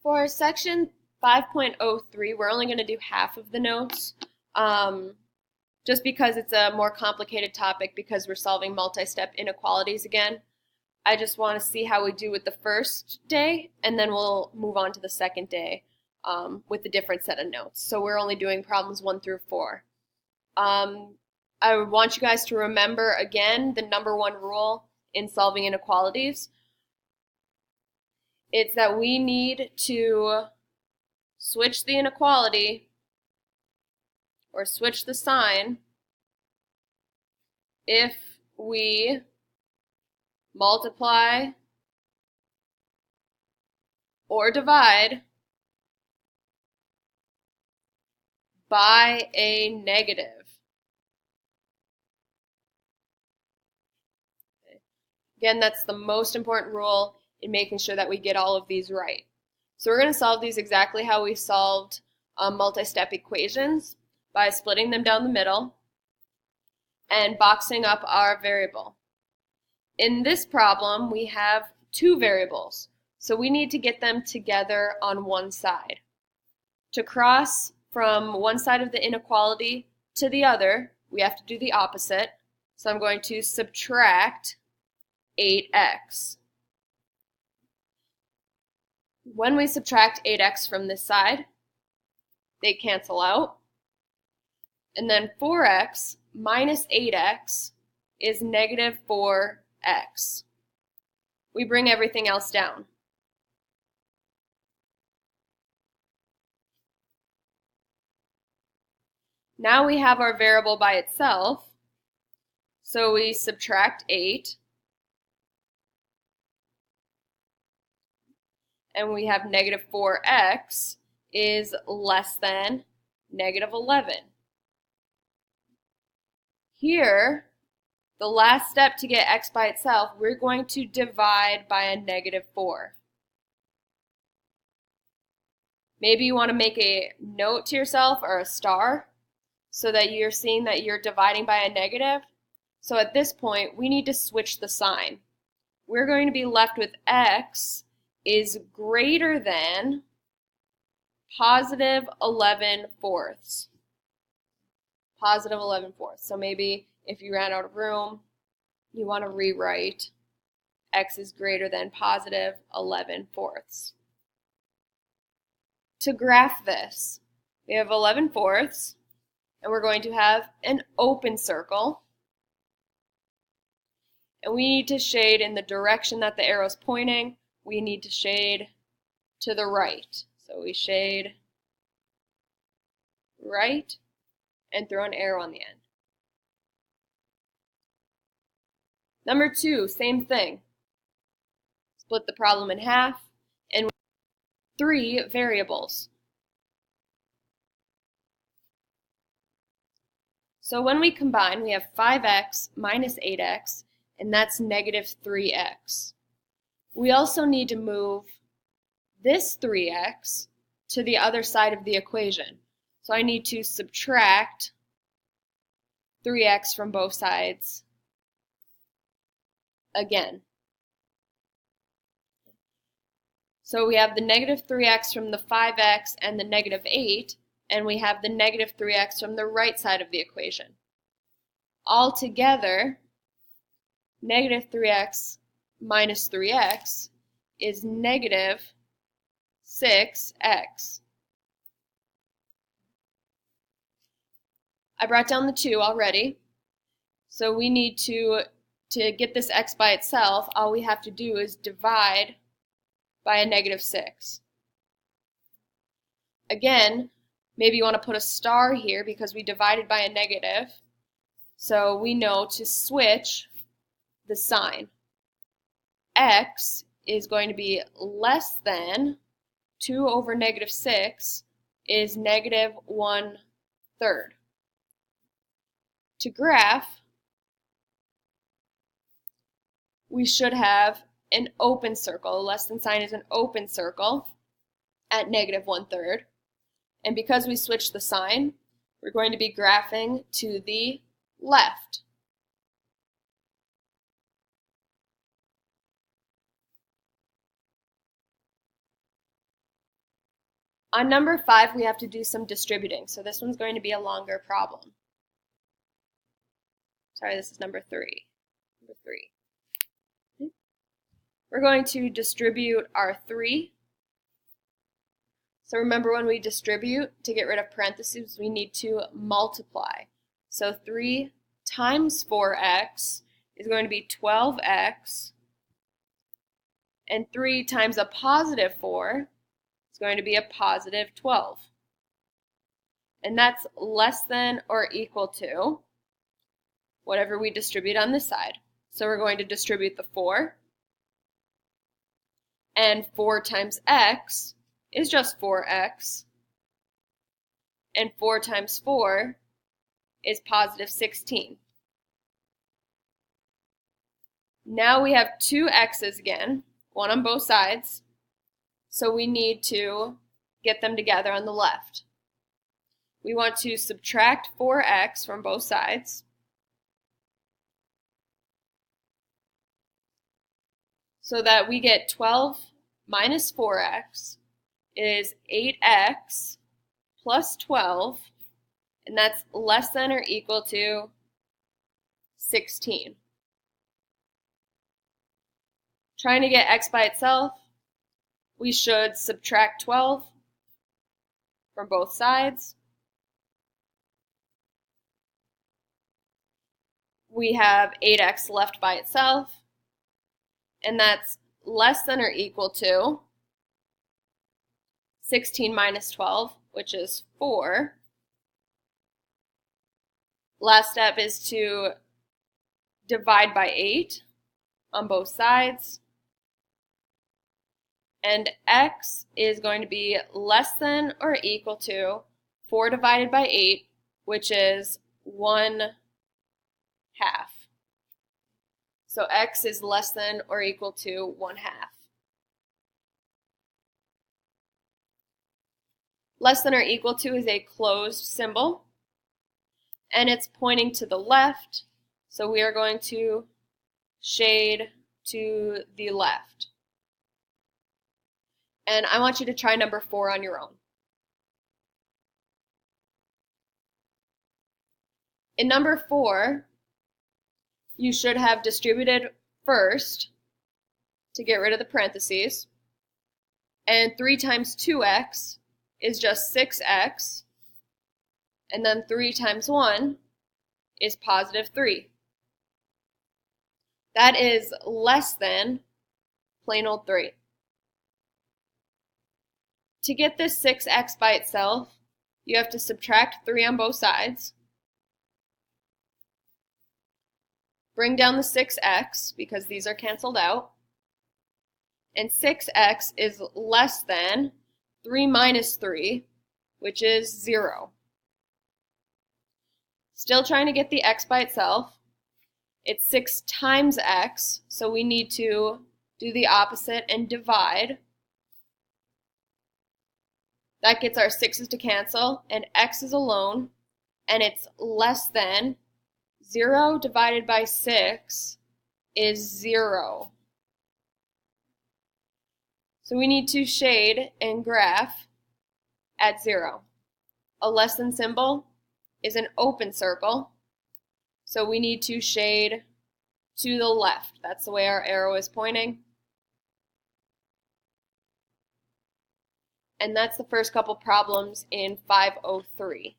For section 5.03, we're only going to do half of the notes, just because it's a more complicated topic because we're solving multi-step inequalities again. I just want to see how we do with the first day, and then we'll move on to the second day with a different set of notes. So we're only doing problems 1 through 4. I want you guys to remember, again, the number one rule in solving inequalities. It's that we need to switch the inequality or switch the sign if we multiply or divide by a negative. Again, that's the most important rule in making sure that we get all of these right. So we're going to solve these exactly how we solved multi-step equations, by splitting them down the middle and boxing up our variable. In this problem, we have two variables, so we need to get them together on one side. To cross from one side of the inequality to the other, we have to do the opposite. So I'm going to subtract 8x. When we subtract 8x from this side, they cancel out. And then 4x minus 8x is negative 4x. We bring everything else down. Now we have our variable by itself, so we subtract 8, and we have negative 4x is less than negative 11. Here, the last step to get x by itself, we're going to divide by a negative 4. Maybe you want to make a note to yourself or a star so that you're seeing that you're dividing by a negative. So at this point, we need to switch the sign. We're going to be left with x is greater than positive 11 fourths. Positive 11 fourths. So maybe if you ran out of room, you want to rewrite x is greater than positive 11 fourths. To graph this, we have 11 fourths, and we're going to have an open circle. And we need to shade in the direction that the arrow is pointing. We need to shade to the right. So we shade right and throw an arrow on the end. Number 2, same thing. Split the problem in half, and we have 3 variables. So when we combine, we have 5x minus 8x, and that's negative 3x. We also need to move this 3x to the other side of the equation. So I need to subtract 3x from both sides again. So we have the negative 3x from the 5x and the negative 8, and we have the negative 3x from the right side of the equation. Altogether, negative 3x minus 3x is negative 6x. I brought down the 2 already, so we need to get this x by itself, all we have to do is divide by a negative 6. Again, maybe you want to put a star here because we divided by a negative, so we know to switch the sign. X is going to be less than 2 over negative 6 is negative 1/3. To graph, we should have an open circle. A less than sign is an open circle at negative 1/3. And because we switched the sign, we're going to be graphing to the left. On number 5, we have to do some distributing. So this one's going to be a longer problem. Sorry, this is number 3. Number 3. We're going to distribute our 3. So remember, when we distribute, to get rid of parentheses, we need to multiply. So 3 times 4x is going to be 12x, and 3 times a positive 4 is going to be a positive 12. And that's less than or equal to whatever we distribute on this side. So we're going to distribute the 4, and 4 times x is just 4x, and 4 times 4 is positive 16. Now we have 2 x's again, one on both sides, so we need to get them together on the left. We want to subtract 4x from both sides. So that we get 12 minus 4x is 8x plus 12, and that's less than or equal to 16. Trying to get x by itself, we should subtract 12 from both sides. We have 8x left by itself, and that's less than or equal to 16 minus 12, which is 4. Last step is to divide by 8 on both sides. And x is going to be less than or equal to 4 divided by 8, which is 1/2. So x is less than or equal to 1/2. Less than or equal to is a closed symbol, and it's pointing to the left, so we are going to shade to the left. And I want you to try number 4 on your own. In number 4, you should have distributed first to get rid of the parentheses, and 3 times 2x is just 6x, and then 3 times 1 is positive 3. That is less than plain old 3. To get this 6x by itself, you have to subtract 3 on both sides, bring down the 6x because these are canceled out, and 6x is less than 3 minus 3, which is 0. Still trying to get the x by itself. It's 6 times x, so we need to do the opposite and divide. That gets our 6's to cancel, and x is alone, and it's less than 0 divided by 6 is 0. So we need to shade and graph at 0. A less than symbol is an open circle, so we need to shade to the left. That's the way our arrow is pointing. And that's the first couple problems in 503.